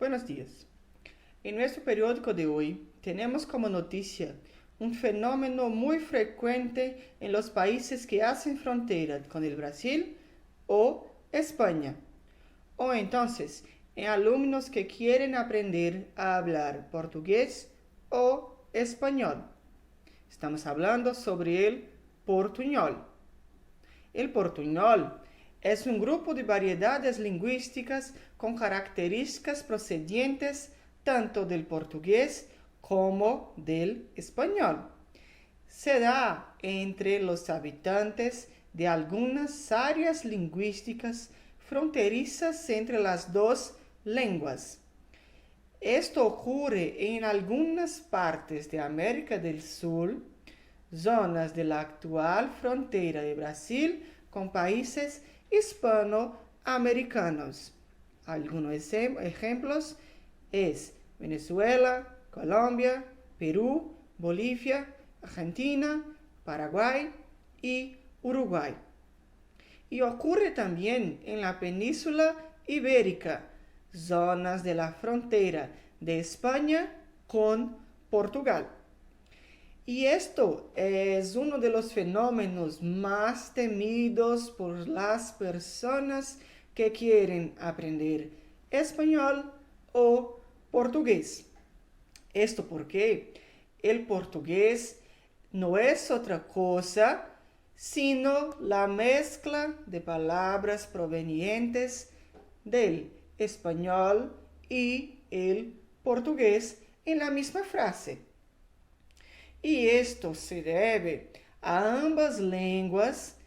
Buenos días. En nuestro periódico de hoy tenemos como noticia un fenómeno muy frecuente en los países que hacen frontera con el Brasil o España, o entonces en alumnos que quieren aprender a hablar portugués o español. Estamos hablando sobre el portuñol. El portuñol es un grupo de variedades lingüísticas con características procedentes tanto del portugués como del español. Se da entre los habitantes de algunas áreas lingüísticas fronterizas entre las dos lenguas. Esto ocurre en algunas partes de América del Sur, zonas de la actual frontera de Brasil con países hispanoamericanos. Algunos ejemplos es Venezuela, Colombia, Perú, Bolivia, Argentina, Paraguay y Uruguay. Y ocurre también en la península ibérica, zonas de la frontera de España con Portugal. Y esto es uno de los fenómenos más temidos por las personas que quieren aprender español o portugués. Esto porque el portugués no es otra cosa sino la mezcla de palabras provenientes del español y el portugués en la misma frase. Y esto se debe a ambas lenguas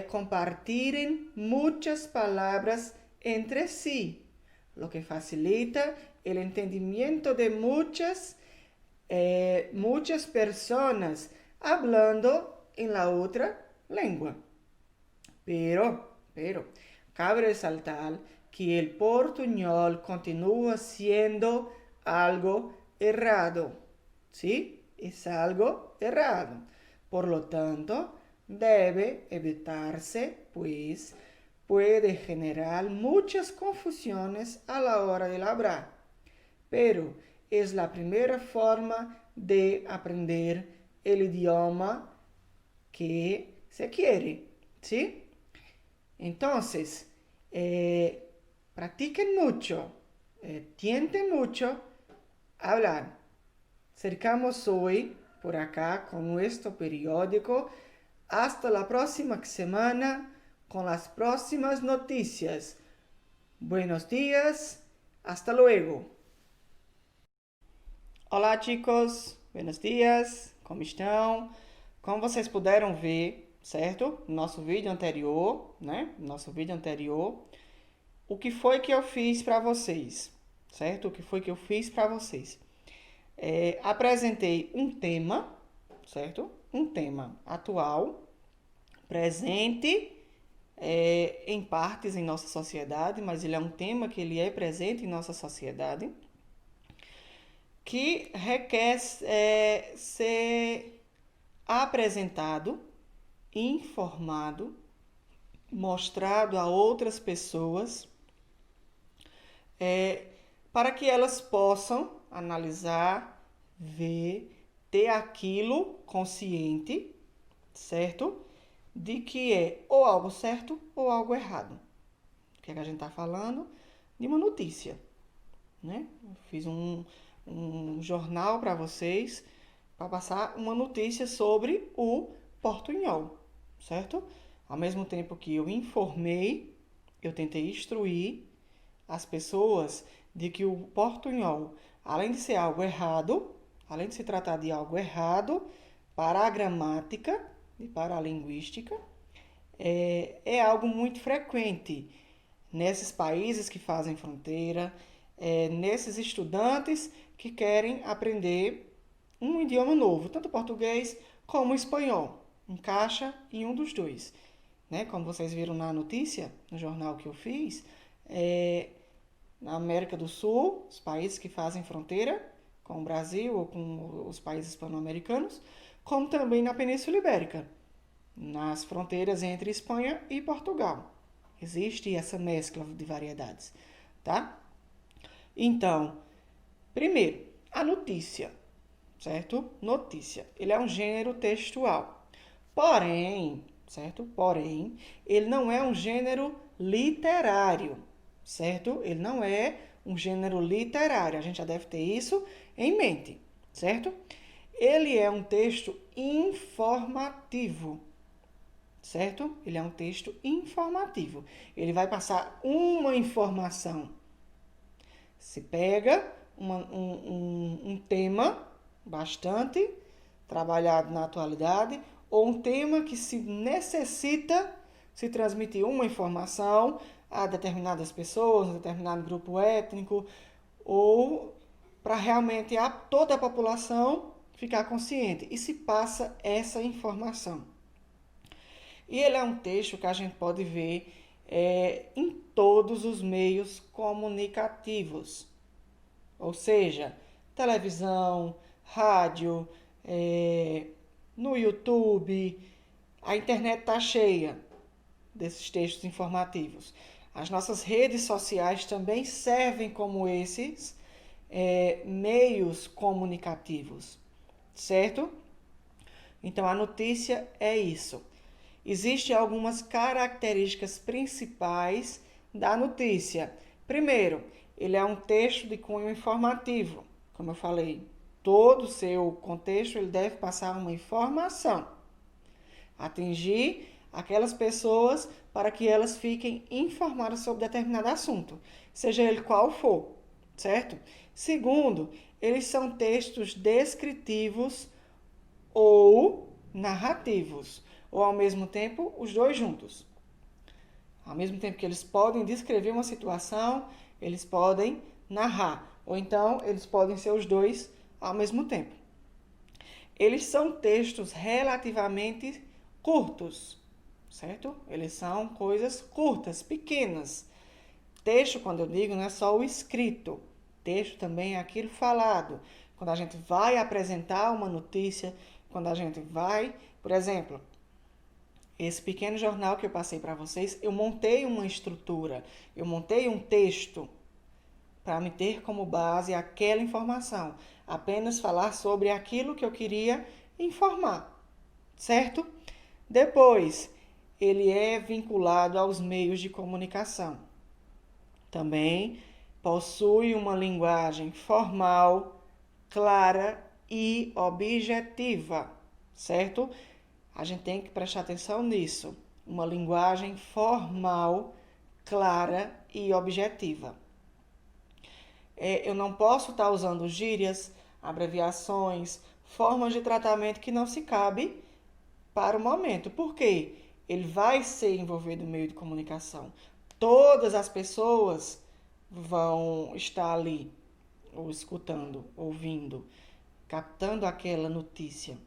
compartirem muchas palabras entre sí, lo que facilita el entendimiento de muchas personas hablando en la otra lengua. Pero, cabe resaltar que el portuñol continúa siendo algo errado, ¿sí? Es algo errado. Por lo tanto, debe evitarse, pues puede generar muchas confusiones a la hora de hablar. Pero es la primera forma de aprender el idioma que se quiere, ¿sí? Entonces, practiquen mucho, tienten mucho hablar. Cercamos hoy por acá con nuestro periódico. Hasta la próxima semana con las próximas noticias. Buenos días, hasta luego. Olá, chicos, buenos dias, como estão? Como vocês puderam ver, certo? Nosso vídeo anterior, o que foi que eu fiz para vocês, certo? O que foi que eu fiz para vocês? Apresentei um tema, certo? Um tema atual, presente em partes em nossa sociedade, mas ele é um tema que ele é presente em nossa sociedade, que requer ser apresentado, informado, mostrado a outras pessoas, para que elas possam analisar, ver, ter aquilo consciente, certo? De que é ou algo certo ou algo errado. O que é que a gente está falando? De uma notícia, né? Eu fiz um jornal para vocês, para passar uma notícia sobre o portunhol, certo? Ao mesmo tempo que eu informei, eu tentei instruir as pessoas de que o portunhol, além de ser algo errado, além de se tratar de algo errado para a gramática e para a linguística, é algo muito frequente nesses países que fazem fronteira, nesses estudantes que querem aprender um idioma novo, tanto português como espanhol. Encaixa em um dos dois. Né? Como vocês viram na notícia, no jornal que eu fiz, na América do Sul, os países que fazem fronteira com o Brasil ou com os países hispano-americanos, como também na Península Ibérica, nas fronteiras entre Espanha e Portugal. Existe essa mescla de variedades, tá? Então, primeiro, a notícia, certo? Notícia. Ele é um gênero textual. Porém, certo? Porém, ele não é um gênero literário, certo? Ele não é um gênero literário. A gente já deve ter isso em mente, certo? Ele é um texto informativo, certo? Ele é um texto informativo. Ele vai passar uma informação. Se pega um tema bastante trabalhado na atualidade, ou um tema que se necessita se transmitir uma informação a determinadas pessoas, a determinado grupo étnico, ou para realmente toda a população ficar consciente. E se passa essa informação. E ele é um texto que a gente pode ver em todos os meios comunicativos. Ou seja, televisão, rádio, no YouTube, a internet está cheia desses textos informativos. As nossas redes sociais também servem como esses meios comunicativos, certo? Então a notícia é isso. Existem algumas características principais da notícia. Primeiro, ele é um texto de cunho informativo. Como eu falei, todo o seu contexto ele deve passar uma informação, atingir aquelas pessoas para que elas fiquem informadas sobre determinado assunto, seja ele qual for, certo? Segundo, eles são textos descritivos ou narrativos, ou ao mesmo tempo os dois juntos. Ao mesmo tempo que eles podem descrever uma situação, eles podem narrar, ou então eles podem ser os dois ao mesmo tempo. Eles são textos relativamente curtos, certo? Eles são coisas curtas, pequenas. Texto, quando eu digo, não é só o escrito. Texto também é aquilo falado. Quando a gente vai apresentar uma notícia, quando a gente vai, por exemplo, esse pequeno jornal que eu passei para vocês, eu montei uma estrutura, eu montei um texto para me ter como base aquela informação. Apenas falar sobre aquilo que eu queria informar, certo? Depois, ele é vinculado aos meios de comunicação. Também possui uma linguagem formal, clara e objetiva, certo? A gente tem que prestar atenção nisso. Uma linguagem formal, clara e objetiva. Eu não posso estar usando gírias, abreviações, formas de tratamento que não se cabe para o momento. Por quê? Ele vai ser envolvido no meio de comunicação. Todas as pessoas vão estar ali, ou escutando, ouvindo, captando aquela notícia.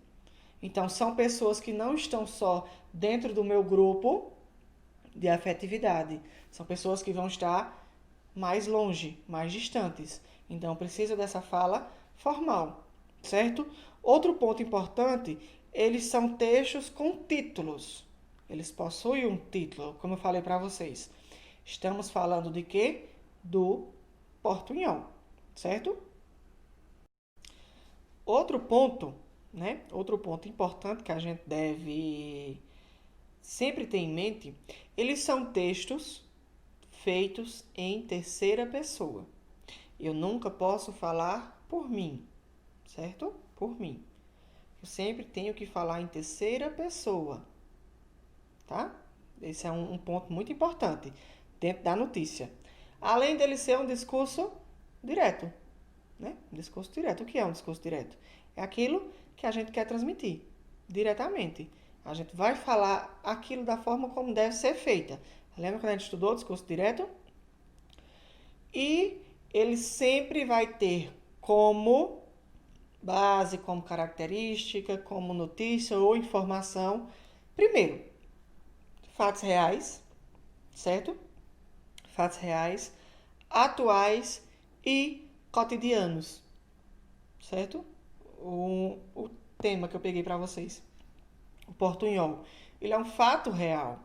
Então, são pessoas que não estão só dentro do meu grupo de afetividade. São pessoas que vão estar mais longe, mais distantes. Então, precisa dessa fala formal, certo? Outro ponto importante, eles são textos com títulos. Eles possuem um título, como eu falei para vocês. Estamos falando de quê? Do portunhol, certo? Outro ponto, né? Outro ponto importante que a gente deve sempre ter em mente, eles são textos feitos em terceira pessoa. Eu nunca posso falar por mim, certo? Por mim. Eu sempre tenho que falar em terceira pessoa, tá? Esse é um ponto muito importante dentro da notícia. Além dele ser um discurso direto, né? Um discurso direto. O que é um discurso direto? É aquilo que a gente quer transmitir diretamente. A gente vai falar aquilo da forma como deve ser feita. Lembra quando a gente estudou o discurso direto? E ele sempre vai ter como base, como característica, como notícia ou informação, primeiro, fatos reais, certo? Fatos reais, atuais e cotidianos, certo? O tema que eu peguei para vocês, o portunhol, ele é um fato real,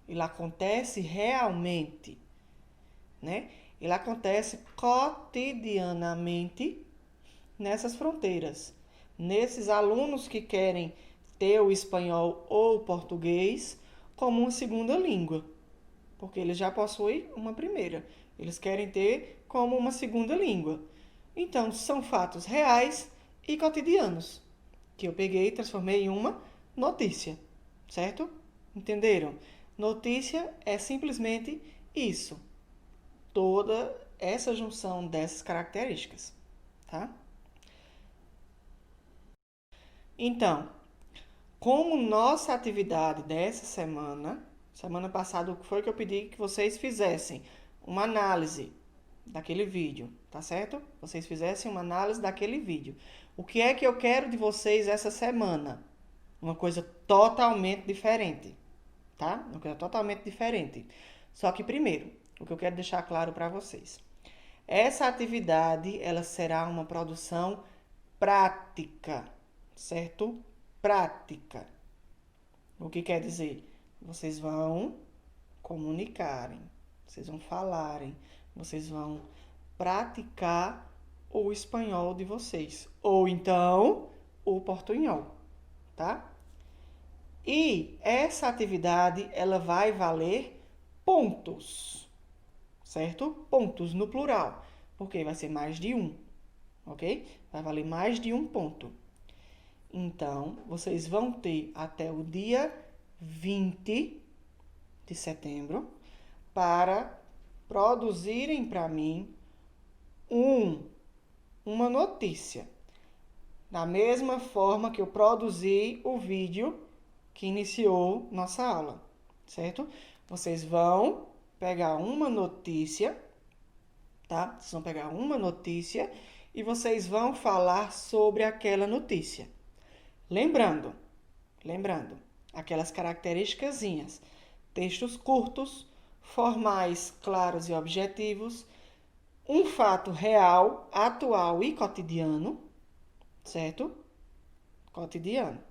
ele acontece realmente, né? ele acontece cotidianamente nessas fronteiras. Nesses alunos que querem ter o espanhol ou o português como uma segunda língua, porque eles já possuem uma primeira. Eles querem ter como uma segunda língua. Então, são fatos reais e cotidianos, que eu peguei e transformei em uma notícia, certo? Entenderam? Notícia é simplesmente isso. Toda essa junção dessas características, tá? Então, como nossa atividade dessa semana passada, o que foi que eu pedi que vocês fizessem? Uma análise daquele vídeo, tá certo? Vocês fizessem uma análise daquele vídeo. O que é que eu quero de vocês essa semana? Uma coisa totalmente diferente, tá? Uma coisa totalmente diferente. Só que primeiro, o que eu quero deixar claro para vocês. Essa atividade, ela será uma produção prática, certo? Prática. O que quer dizer? Vocês vão comunicarem, vocês vão falarem, vocês vão praticar o espanhol de vocês, ou então o portunhol, tá? E essa atividade, ela vai valer pontos, certo? Pontos no plural, porque vai ser mais de um, ok? Vai valer mais de um ponto. Então, vocês vão ter até o dia 20 de setembro para produzirem para mim uma notícia. Da mesma forma que eu produzi o vídeo que iniciou nossa aula, certo? Vocês vão pegar uma notícia, tá? Vocês vão pegar uma notícia e vocês vão falar sobre aquela notícia. Lembrando, aquelas características, textos curtos, formais, claros e objetivos, um fato real, atual e cotidiano, certo? Cotidiano.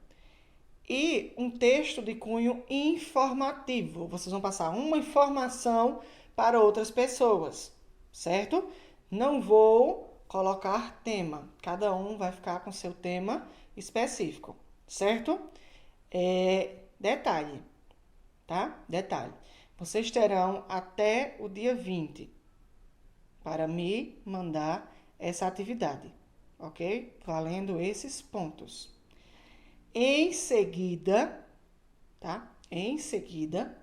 E um texto de cunho informativo. Vocês vão passar uma informação para outras pessoas, certo? Não vou colocar tema. Cada um vai ficar com seu tema específico, certo? Detalhe, tá? Detalhe. Vocês terão até o dia 20 para me mandar essa atividade, ok? Valendo esses pontos. Em seguida, tá? Em seguida,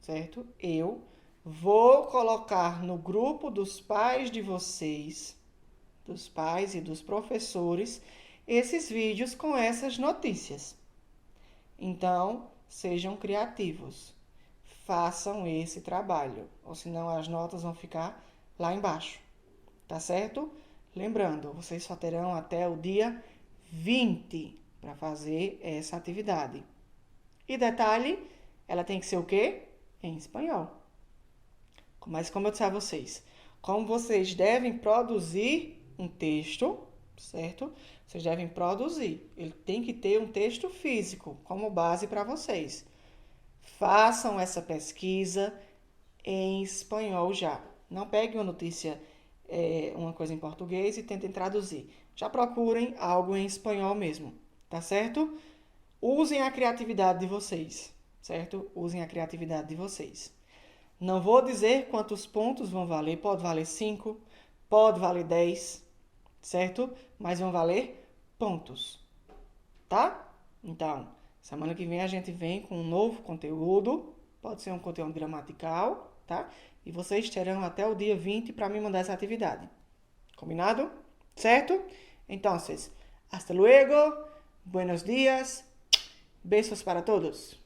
certo? Eu vou colocar no grupo dos pais de vocês, dos pais e dos professores, esses vídeos com essas notícias. Então, sejam criativos. Façam esse trabalho, ou senão as notas vão ficar lá embaixo. Tá certo? Lembrando, vocês só terão até o dia 20 para fazer essa atividade. E detalhe, ela tem que ser o quê? Em espanhol. Mas como eu disse a vocês, como vocês devem produzir um texto, certo? Vocês devem produzir. Ele tem que ter um texto físico como base para vocês. Façam essa pesquisa em espanhol já. Não peguem uma notícia, uma coisa em português e tentem traduzir. Já procurem algo em espanhol mesmo, tá certo? Usem a criatividade de vocês, certo? Usem a criatividade de vocês. Não vou dizer quantos pontos vão valer. Pode valer 5, pode valer 10, certo? Mas vão valer pontos, tá? Então, semana que vem a gente vem com um novo conteúdo. Pode ser um conteúdo gramatical, tá? E vocês terão até o dia 20 para me mandar essa atividade. Combinado? Certo? Entonces, hasta luego. Buenos días. Besos para todos.